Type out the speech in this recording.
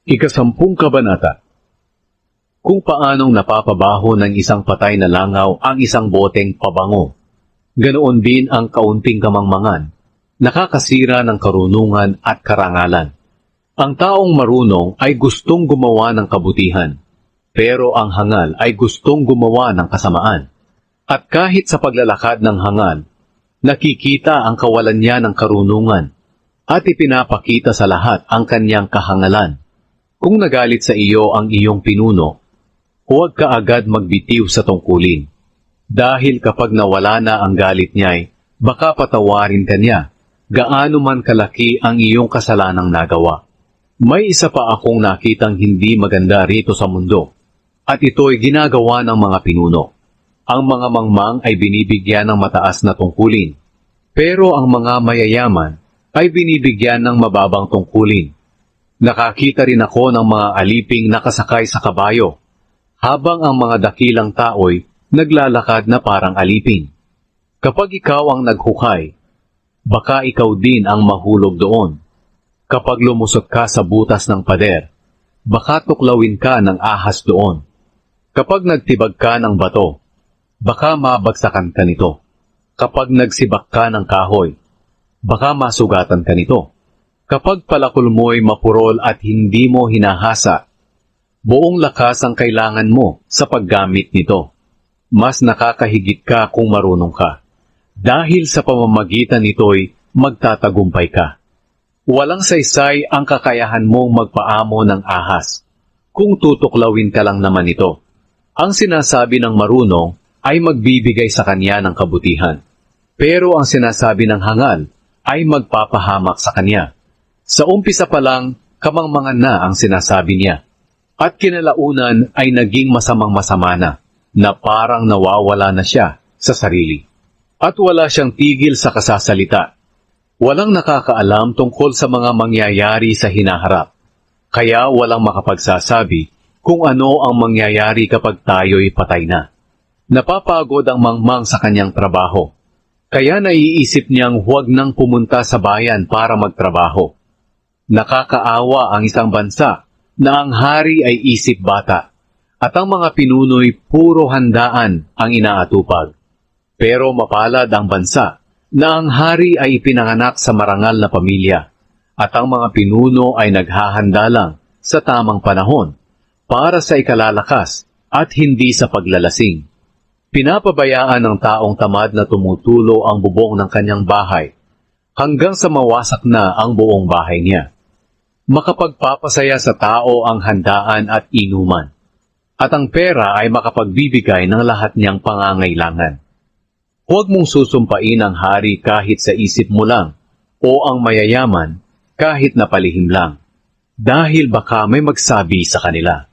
Ikasampung kabanata. Kung paanong napapabaho ng isang patay na langaw ang isang boteng pabango, ganoon din ang kaunting kamangmangan, nakakasira ng karunungan at karangalan. Ang taong marunong ay gustong gumawa ng kabutihan, pero ang hangal ay gustong gumawa ng kasamaan. At kahit sa paglalakad ng hangal, nakikita ang kawalan niya ng karunungan at ipinapakita sa lahat ang kanyang kahangalan. Kung nagalit sa iyo ang iyong pinuno, huwag ka agad magbitiw sa tungkulin. Dahil kapag nawala na ang galit niya'y, baka patawarin ka niya, gaano man kalaki ang iyong kasalanang nagawa. May isa pa akong nakitang hindi maganda rito sa mundo, at ito'y ginagawa ng mga pinuno. Ang mga mangmang ay binibigyan ng mataas na tungkulin, pero ang mga mayayaman ay binibigyan ng mababang tungkulin. Nakakita rin ako ng mga aliping nakasakay sa kabayo, habang ang mga dakilang tao'y naglalakad na parang alipin. Kapag ikaw ang naghukay, baka ikaw din ang mahulog doon. Kapag lumusot ka sa butas ng pader, baka tuklawin ka ng ahas doon. Kapag nagtibag ka ng bato, baka mabagsakan ka nito. Kapag nagsibak ka ng kahoy, baka masugatan ka nito. Kapag palakol mo'y mapurol at hindi mo hinahasa, buong lakas ang kailangan mo sa paggamit nito. Mas nakakahigit ka kung marunong ka. Dahil sa pamamagitan nito'y magtatagumpay ka. Walang saysay ang kakayahan mong magpaamo ng ahas, kung tutuklawin ka lang naman ito. Ang sinasabi ng marunong ay magbibigay sa kanya ng kabutihan. Pero ang sinasabi ng hangal ay magpapahamak sa kanya. Sa umpisa pa lang, kamangmangan na ang sinasabi niya. At kinalaunan ay naging masamang-masama na parang nawawala na siya sa sarili. At wala siyang tigil sa kasasalita. Walang nakakaalam tungkol sa mga mangyayari sa hinaharap. Kaya walang makapagsasabi kung ano ang mangyayari kapag tayo'y patay na. Napapagod ang mangmang sa kanyang trabaho. Kaya naiisip niyang huwag nang pumunta sa bayan para magtrabaho. Nakakaawa ang isang bansa na ang hari ay isip bata at ang mga pinuno'y puro handaan ang inaatupag. Pero mapalad ang bansa na ang hari ay ipinanganak sa marangal na pamilya at ang mga pinuno ay naghahanda lang sa tamang panahon para sa ikalalakas at hindi sa paglalasing. Pinapabayaan ng taong tamad na tumutulo ang bubong ng kanyang bahay hanggang sa mawasak na ang buong bahay niya. Makapagpapasaya sa tao ang handaan at inuman, at ang pera ay makapagbibigay ng lahat niyang pangangailangan. Huwag mong susumpain ang hari kahit sa isip mo lang, o ang mayayaman kahit na palihim lang, dahil baka may magsabi sa kanila,